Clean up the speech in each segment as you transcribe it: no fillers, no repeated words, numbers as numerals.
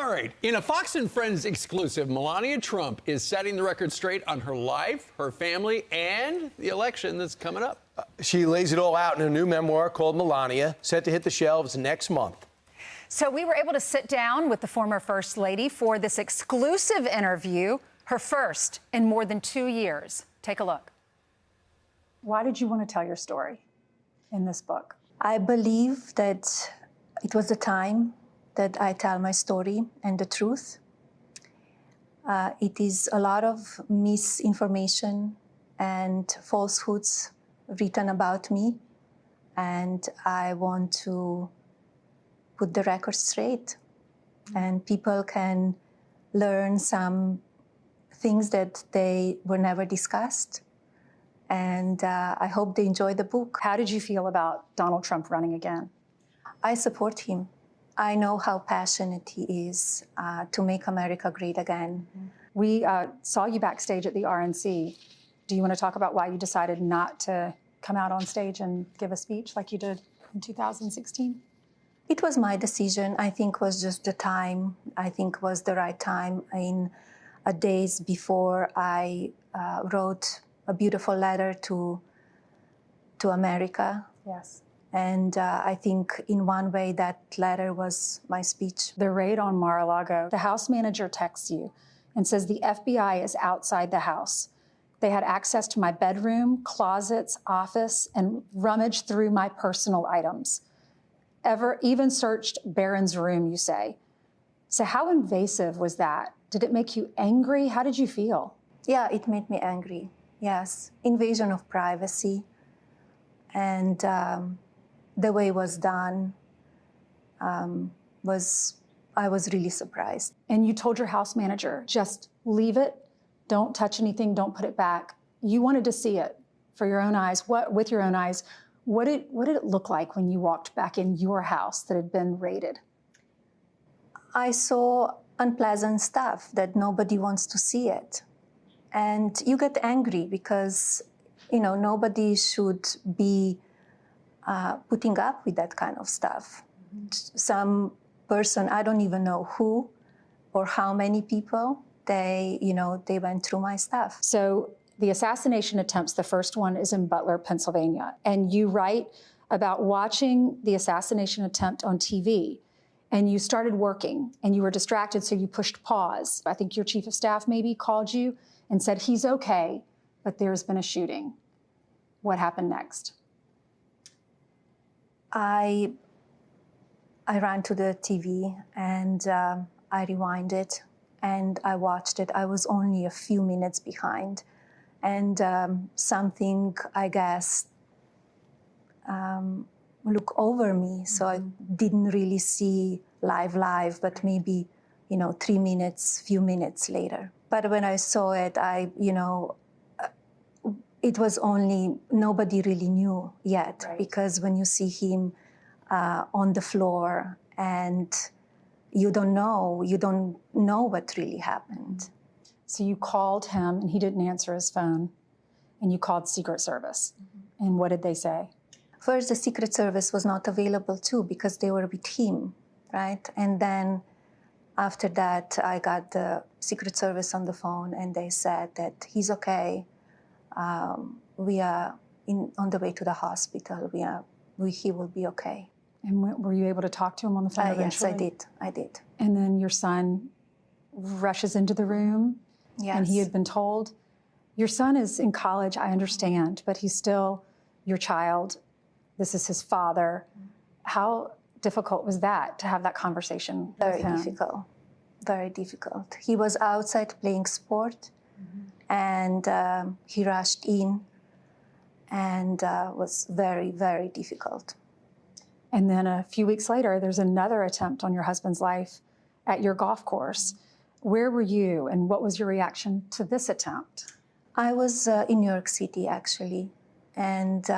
All right, in a Fox and Friends exclusive, Melania Trump is setting the record straight on her life, her family, and the election that's coming up. She lays it all out in a new memoir called Melania, set to hit the shelves next month. So we were able to sit down with the former First Lady for this exclusive interview, her first in more than 2 years. Take a look. Why did you want to tell your story in this book? I believe that it was the time that I tell my story and the truth. It is a lot of misinformation and falsehoods written about me, and I want to put the record straight, and people can learn some things that they were never discussed, and I hope they enjoy the book. How did you feel about Donald Trump running again? I support him. I know how passionate he is to make America great again. We saw you backstage at the RNC. Do you want to talk about why you decided not to come out on stage and give a speech like you did in 2016? It was my decision. I think was just the time. I think was the right time. In days before, I wrote a beautiful letter to America. Yes. And I think in one way that letter was my speech. The raid on Mar-a-Lago, the house manager texts you and says the FBI is outside the house. They had access to my bedroom, closets, office, and rummaged through my personal items. Even searched Barron's room, you say. So how invasive was that? Did it make you angry? How did you feel? Yeah, it made me angry, yes. Invasion of privacy. And the way it was done I was really surprised. And you told your house manager, just leave it, don't touch anything, don't put it back. You wanted to see it for your own eyes. With your own eyes, what did it look like when you walked back in your house that had been raided? I saw unpleasant stuff that nobody wants to see it. And you get angry because, you know, nobody should be putting up with that kind of stuff. Some person, I don't even know who or how many people, they went through my stuff. So the assassination attempts, the first one is in Butler, Pennsylvania. And you write about watching the assassination attempt on TV, and you started working and you were distracted, so you pushed pause. I think your chief of staff maybe called you and said, he's okay, but there's been a shooting. What happened next? I ran to the TV and I rewound it and I watched it. I was only a few minutes behind. And something, I guess, look over me. So I didn't really see live, but maybe, 3 minutes, few minutes later. But when I saw it, it was only, nobody really knew yet. Right. Because when you see him on the floor and you don't know what really happened. So you called him and he didn't answer his phone, and you called Secret Service. And what did they say? First, the Secret Service was not available too because they were with him, right? And then after that, I got the Secret Service on the phone and they said that he's okay. We are on the way to the hospital. He will be okay. And were you able to talk to him on the phone eventually? Yes, I did. And then your son rushes into the room. Yes. And he had been told, your son is in college, I understand, but he's still your child. This is his father. How difficult was that to have that conversation with him? Very difficult, very difficult. He was outside playing sport, and he rushed in, and was very, very difficult. And then a few weeks later, there's another attempt on your husband's life at your golf course. Where were you, and what was your reaction to this attempt? I was in New York City, actually, and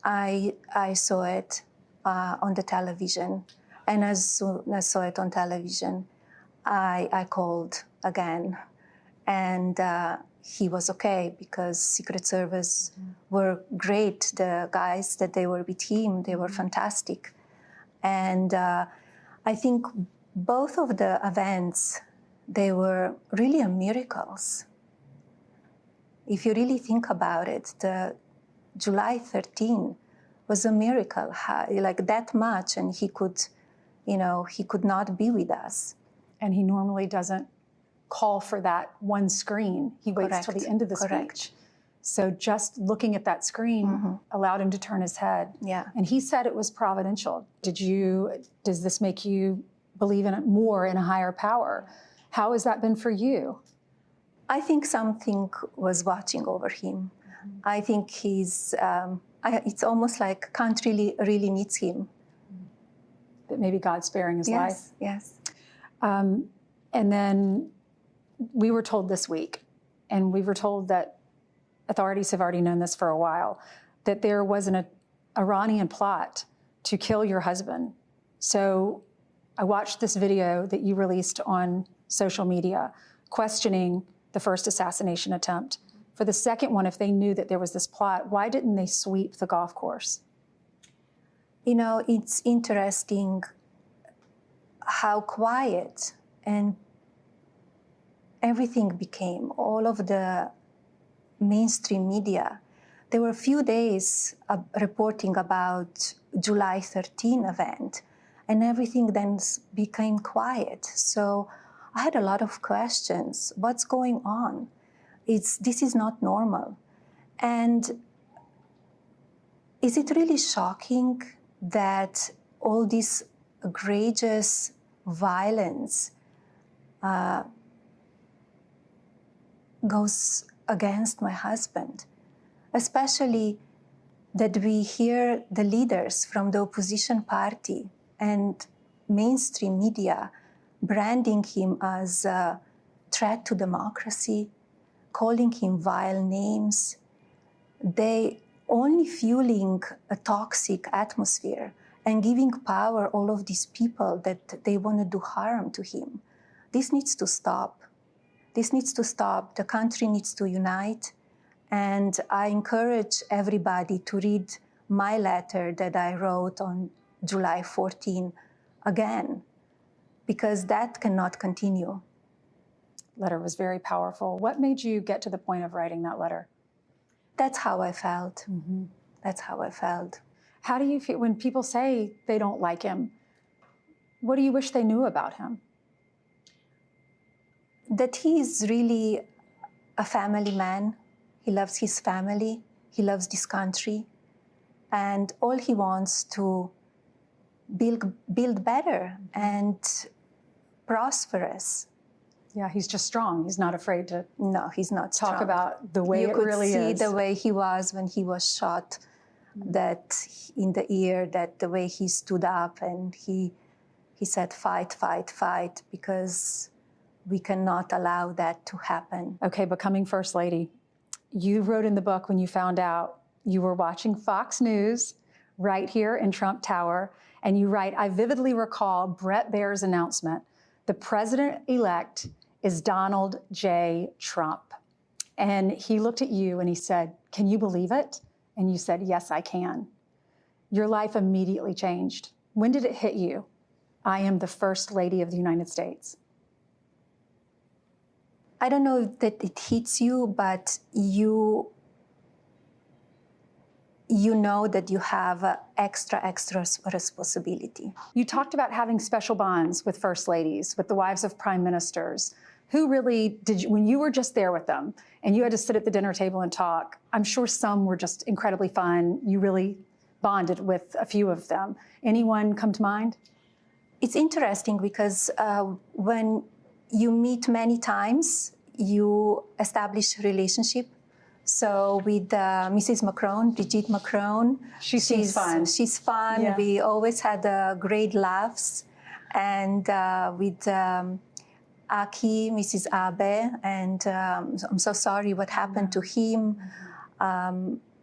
I saw it on the television. And as soon as I saw it on television, I called again, and he was okay because Secret Service were great. The guys that they were with him, they were fantastic. And I think Both of the events, they were really miracles. If you really think about it, the July 13 was a miracle, like that much, and he could not be with us. And he normally doesn't call for that one screen. He waits till the end of the speech. So just looking at that screen allowed him to turn his head. Yeah. And he said it was providential. Does this make you believe in it more, in a higher power? How has that been for you? I think something was watching over him. I think it's almost like country really needs him. That maybe God's sparing his life? Yes. And then we were told this week, and we were told that authorities have already known this for a while, that there was an Iranian plot to kill your husband. So I watched this video that you released on social media questioning the first assassination attempt. For the second one, if they knew that there was this plot, why didn't they sweep the golf course? You know, it's interesting how quiet and everything became, all of the mainstream media. There were a few days reporting about July 13 event, and everything then became quiet. So I had a lot of questions. What's going on? This is not normal. And is it really shocking that all this egregious violence goes against my husband? Especially that we hear the leaders from the opposition party and mainstream media branding him as a threat to democracy, calling him vile names. They only fueling a toxic atmosphere and giving power all of these people that they want to do harm to him. This needs to stop. This needs to stop. The country needs to unite. And I encourage everybody to read my letter that I wrote on July 14 again, because that cannot continue. Letter was very powerful. What made you get to the point of writing that letter? That's how I felt. That's how I felt. How do you feel when people say they don't like him? What do you wish they knew about him? That he is really a family man. He loves his family. He loves this country. And all he wants to build better and prosperous. Yeah, he's just strong. He's not afraid to No, he's not talk strong. about the way it really is. You could see the way he was when he was shot, that in the ear, that the way he stood up and he said, fight, fight, fight, because we cannot allow that to happen. Okay, becoming First Lady. You wrote in the book when you found out you were watching Fox News right here in Trump Tower, and you write, I vividly recall Bret Baier's announcement, the president-elect is Donald J. Trump. And he looked at you and he said, can you believe it? And you said, yes, I can. Your life immediately changed. When did it hit you? I am the First Lady of the United States. I don't know that it hits you, but you know that you have extra responsibility. You talked about having special bonds with First Ladies, with the wives of prime ministers. Who really did you, when you were just there with them and you had to sit at the dinner table and talk, I'm sure some were just incredibly fun. You really bonded with a few of them. Anyone come to mind? It's interesting because when you meet many times, you establish a relationship. So with Mrs. Macron, Brigitte Macron, she's fun. She's fun. Yeah. We always had great laughs. And with Aki, Mrs. Abe, and I'm so sorry what happened to him.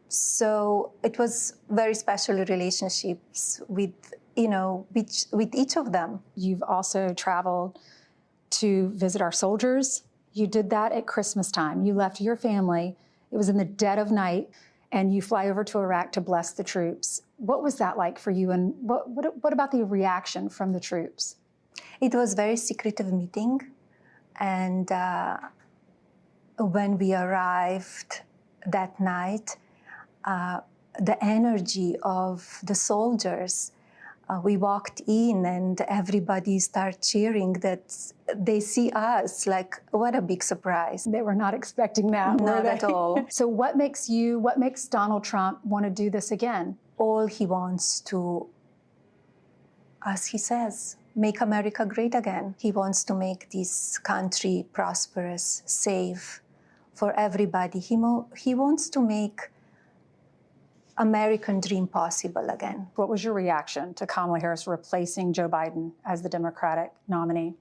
So it was very special relationships with each of them. You've also traveled to visit our soldiers. You did that at Christmas time. You left your family. It was in the dead of night, and you fly over to Iraq to bless the troops. What was that like for you, and what about the reaction from the troops? It was a very secretive meeting, and when we arrived that night, the energy of the soldiers, we walked in and everybody started cheering that they see us. Like, what a big surprise. They were not expecting that, were Not they? at all. So what makes Donald Trump want to do this again? All he wants to, as he says, make America great again. He wants to make this country prosperous, safe for everybody. He wants to make American dream possible again. What was your reaction to Kamala Harris replacing Joe Biden as the Democratic nominee?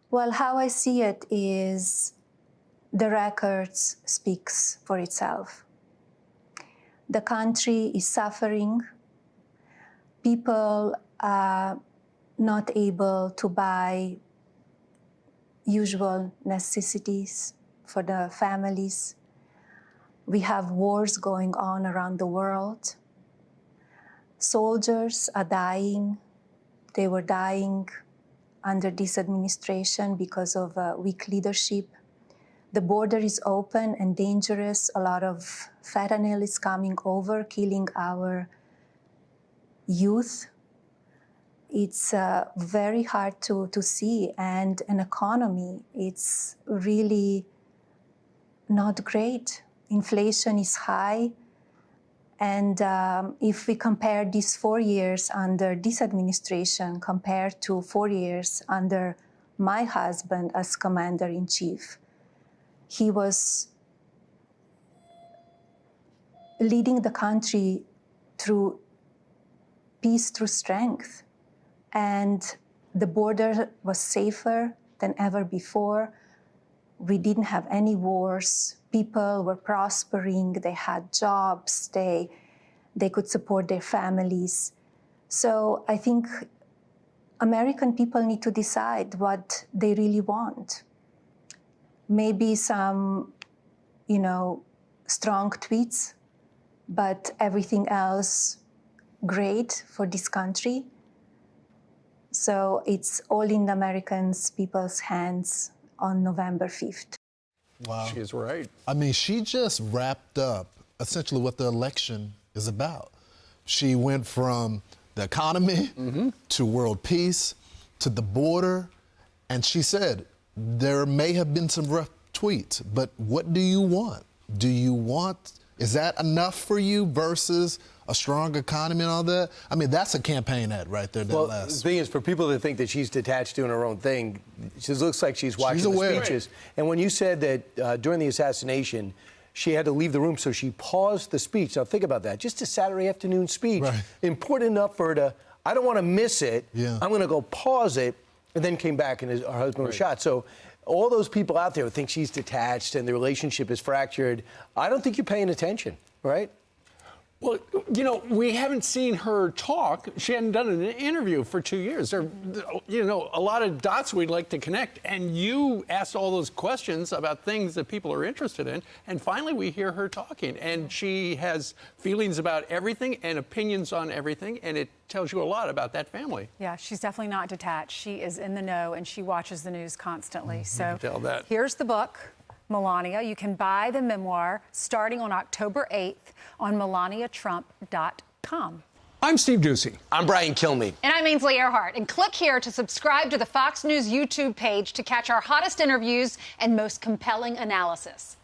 Well, how I see it is the records speaks for itself. The country is suffering. People are not able to buy usual necessities for the families. We have wars going on around the world. Soldiers are dying. They were dying under this administration because of weak leadership. The border is open and dangerous. A lot of fentanyl is coming over, killing our youth. It's very hard to see. And an economy, it's really not great. Inflation is high. And if we compare these 4 years under this administration compared to 4 years under my husband as commander-in-chief, he was leading the country through peace, through strength. And the border was safer than ever before. We didn't have any wars. People were prospering. They had jobs. They could support their families. So I think American people need to decide what they really want. Maybe some, strong tweets, but everything else great for this country. So it's all in the American people's hands on November 5th. Wow. She is right. I mean, she just wrapped up essentially what the election is about. She went from the economy to world peace to the border, and she said, there may have been some rough tweets, but what do you want? Is that enough for you versus a strong economy and all that? I mean, that's a campaign ad right there. Well, the thing is, for people that think that she's detached doing her own thing, she looks like she's watching the speeches. And when you said that during the assassination, she had to leave the room, so she paused the speech. Now, think about that. Just a Saturday afternoon speech, important enough for her to, I don't want to miss it. Yeah. I'm going to go pause it, and then came back, and her husband was shot. So all those people out there who think she's detached and the relationship is fractured, I don't think you're paying attention, right? Well, we haven't seen her talk. She hadn't done an interview for 2 years. There, a lot of dots we'd like to connect. And you asked all those questions about things that people are interested in. And finally, we hear her talking. And she has feelings about everything and opinions on everything. And it tells you a lot about that family. Yeah, she's definitely not detached. She is in the know and she watches the news constantly. So tell that. Here's the book, Melania. You can buy the memoir starting on October 8th on melaniatrump.com. I'm Steve Ducey. I'm Brian Kilmeade. And I'm Ainsley Earhardt. And click here to subscribe to the Fox News YouTube page to catch our hottest interviews and most compelling analysis.